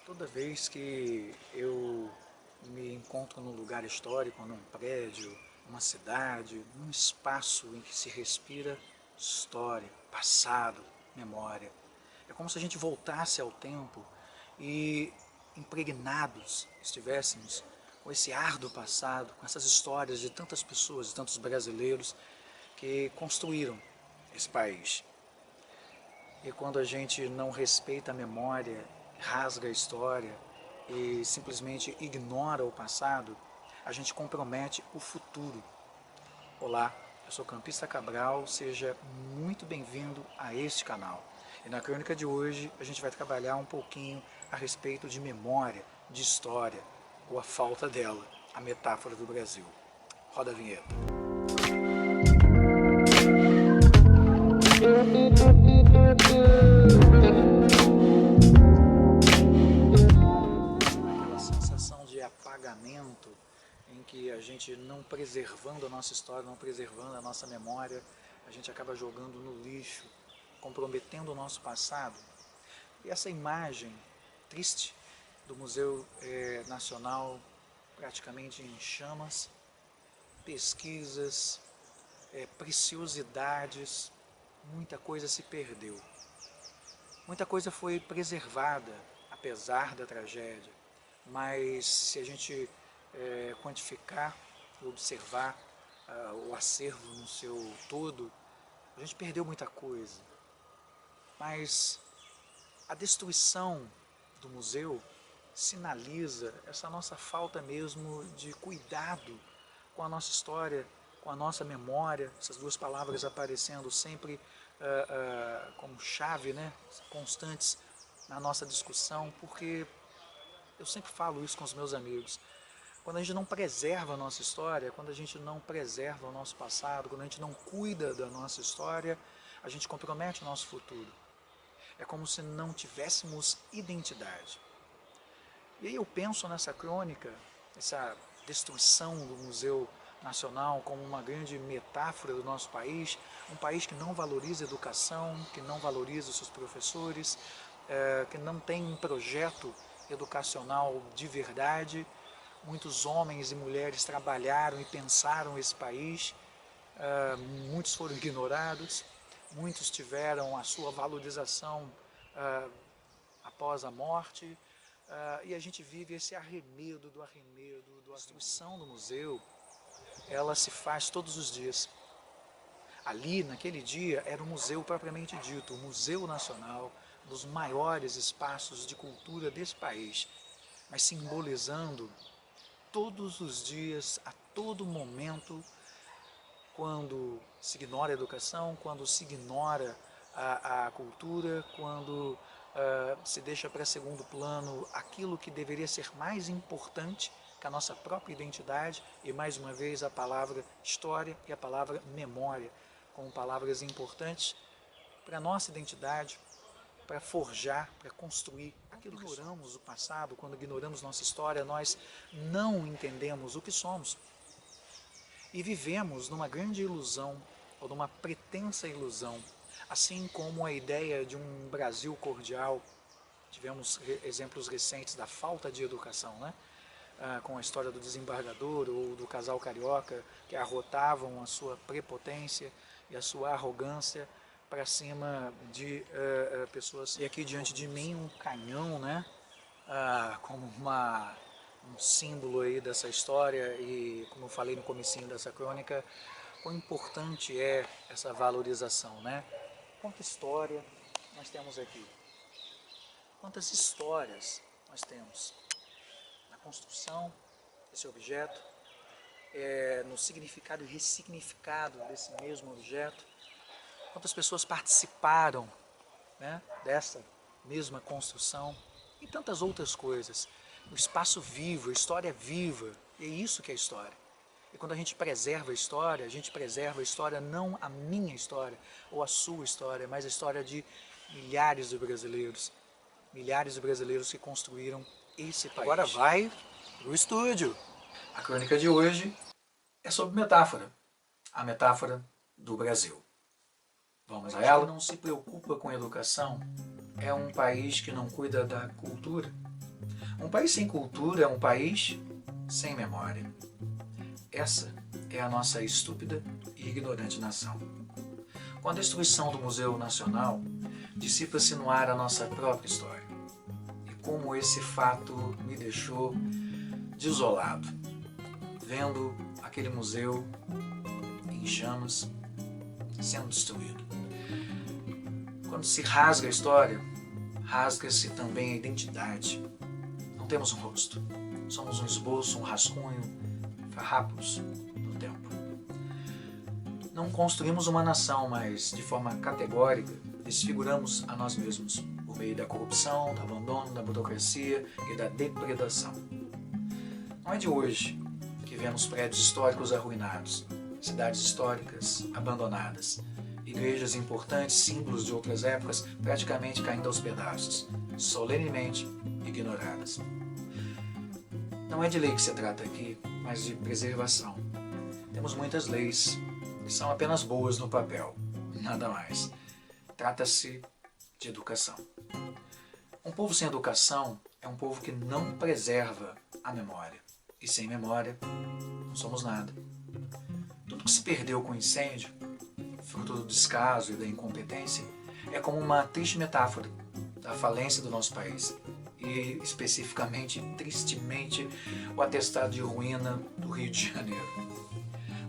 Toda vez que eu me encontro num lugar histórico, num prédio, numa cidade, num espaço em que se respira história, passado, memória, é como se a gente voltasse ao tempo e impregnados estivéssemos com esse ar do passado, com essas histórias de tantas pessoas, de tantos brasileiros que construíram esse país. E quando a gente não respeita a memória, rasga a história e simplesmente ignora o passado, a gente compromete o futuro. Olá, eu sou Campista Cabral, seja muito bem-vindo a este canal. E na crônica de hoje a gente vai trabalhar um pouquinho a respeito de memória, de história, ou a falta dela, a metáfora do Brasil. Roda a vinheta. Aquela sensação de apagamento em que a gente não preservando a nossa história, não preservando a nossa memória, a gente acaba jogando no lixo, comprometendo o nosso passado. E essa imagem triste do Museu Nacional praticamente em chamas, pesquisas, preciosidades, muita coisa se perdeu. Muita coisa foi preservada, apesar da tragédia, mas se a gente quantificar e observar o acervo no seu todo, a gente perdeu muita coisa. Mas a destruição do museu sinaliza essa nossa falta mesmo de cuidado com a nossa história, com a nossa memória, essas duas palavras aparecendo sempre como chave, né, constantes na nossa discussão, porque eu sempre falo isso com os meus amigos. Quando a gente não preserva a nossa história, quando a gente não preserva o nosso passado, quando a gente não cuida da nossa história, a gente compromete o nosso futuro. É como se não tivéssemos identidade. E aí eu penso nessa crônica, essa destruição do Museu Nacional como uma grande metáfora do nosso país, um país que não valoriza a educação, que não valoriza os seus professores, que não tem um projeto educacional de verdade. Muitos homens e mulheres trabalharam e pensaram esse país, muitos foram ignorados, muitos tiveram a sua valorização após a morte, e a gente vive esse arremedo, da destruição do museu, ela se faz todos os dias. Ali, naquele dia, era um museu propriamente dito, o Museu Nacional, um dos maiores espaços de cultura desse país, mas simbolizando todos os dias, a todo momento, quando se ignora a educação, quando se ignora a cultura, quando se deixa para segundo plano aquilo que deveria ser mais importante que a nossa própria identidade, e mais uma vez a palavra história e a palavra memória, como palavras importantes para a nossa identidade, para forjar, para construir aquilo que ignoramos o passado, quando ignoramos nossa história, nós não entendemos o que somos. E vivemos numa grande ilusão, ou numa pretensa ilusão, assim como a ideia de um Brasil cordial. Tivemos exemplos recentes da falta de educação, né? Com a história do desembargador ou do casal carioca, que arrotavam a sua prepotência e a sua arrogância para cima de pessoas. E aqui diante de mim um canhão, né? Como um símbolo aí dessa história, e como eu falei no comecinho dessa crônica, quão importante é essa valorização, né? Quanta história nós temos aqui, quantas histórias nós temos na construção desse objeto, no significado e ressignificado desse mesmo objeto, quantas pessoas participaram, né, dessa mesma construção e tantas outras coisas. O espaço vivo, a história viva, e é isso que é a história. E quando a gente preserva a gente preserva a história, não a minha história ou a sua história, mas a história de milhares de brasileiros que construíram esse país. Agora vai pro estúdio. A crônica de hoje é sobre metáfora, a metáfora do Brasil. Vamos a ela? Que não se preocupa com a educação é um país que não cuida da cultura, Um país sem cultura é um país sem memória. Essa é a nossa estúpida e ignorante nação. Com a destruição do Museu Nacional, dissipa-se no ar a nossa própria história. E como esse fato me deixou desolado, vendo aquele museu em chamas, sendo destruído. Quando se rasga a história, rasga-se também a identidade. Não temos um rosto. Somos um esboço, um rascunho, farrapos do tempo. Não construímos uma nação, mas de forma categórica desfiguramos a nós mesmos por meio da corrupção, do abandono, da burocracia e da depredação. Não é de hoje que vemos prédios históricos arruinados, cidades históricas abandonadas, igrejas importantes, símbolos de outras épocas praticamente caindo aos pedaços, solenemente ignoradas. Não é de lei que se trata aqui, mas de preservação. Temos muitas leis que são apenas boas no papel, nada mais. Trata-se de educação. Um povo sem educação é um povo que não preserva a memória. E sem memória, não somos nada. Tudo que se perdeu com o incêndio, fruto do descaso e da incompetência, é como uma triste metáfora da falência do nosso país. E, especificamente, tristemente, o atestado de ruína do Rio de Janeiro.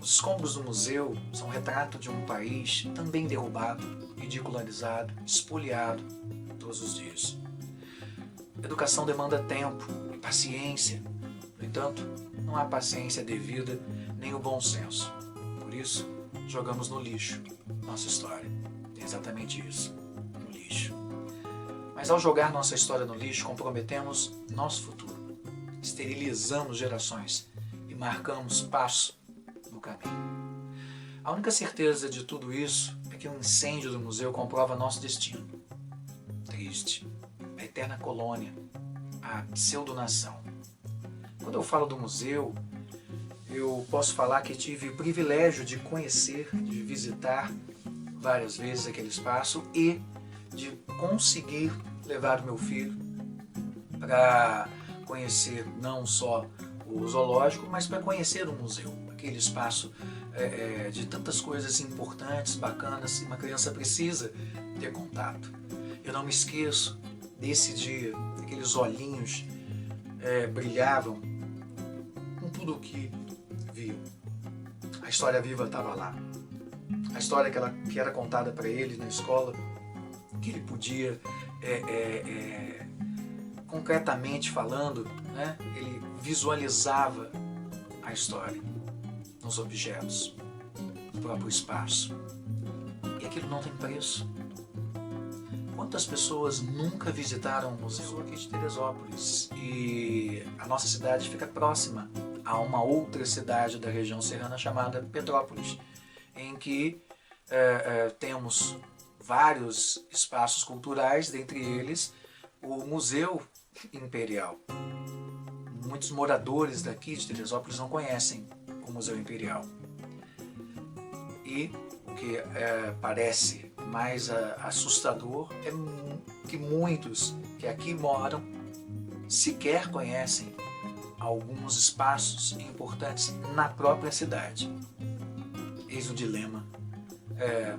Os escombros do museu são retrato de um país também derrubado, ridicularizado, espoliado todos os dias. Educação demanda tempo e paciência. No entanto, não há paciência devida nem o bom senso. Por isso, jogamos no lixo nossa história. É exatamente isso, no lixo. Mas ao jogar nossa história no lixo, comprometemos nosso futuro. Esterilizamos gerações e marcamos passo no caminho. A única certeza de tudo isso é que o incêndio do museu comprova nosso destino. Triste. A eterna colônia. A pseudonação. Quando eu falo do museu, eu posso falar que tive o privilégio de conhecer, de visitar várias vezes aquele espaço e de conseguir levar o meu filho para conhecer não só o zoológico, mas para conhecer o museu, aquele espaço de tantas coisas importantes, bacanas, que uma criança precisa ter contato. Eu não me esqueço desse dia, aqueles olhinhos brilhavam com tudo o que viam. A história viva estava lá. A história que era contada para ele na escola, que ele podia, concretamente falando, né, ele visualizava a história nos objetos, no próprio espaço. E aquilo não tem preço. Quantas pessoas nunca visitaram o museu aqui de Teresópolis? E a nossa cidade fica próxima a uma outra cidade da região serrana chamada Petrópolis, em que temos vários espaços culturais, dentre eles o Museu Imperial. Muitos moradores daqui de Teresópolis não conhecem o Museu Imperial. E o que parece mais assustador é que muitos que aqui moram sequer conhecem alguns espaços importantes na própria cidade. Eis o dilema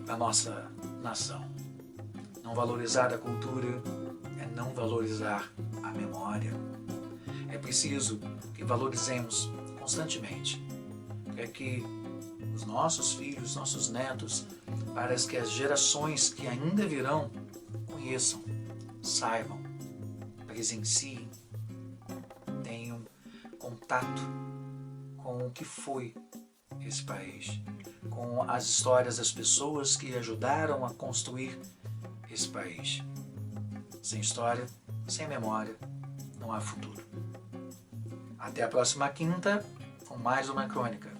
da nossa nação. Não valorizar a cultura é não valorizar a memória. É preciso que valorizemos constantemente, para que os nossos filhos, nossos netos, para que as gerações que ainda virão conheçam, saibam, presenciem, tenham contato com o que foi esse país, com as histórias das pessoas que ajudaram a construir esse país. Sem história, sem memória, não há futuro. Até a próxima quinta com mais uma crônica.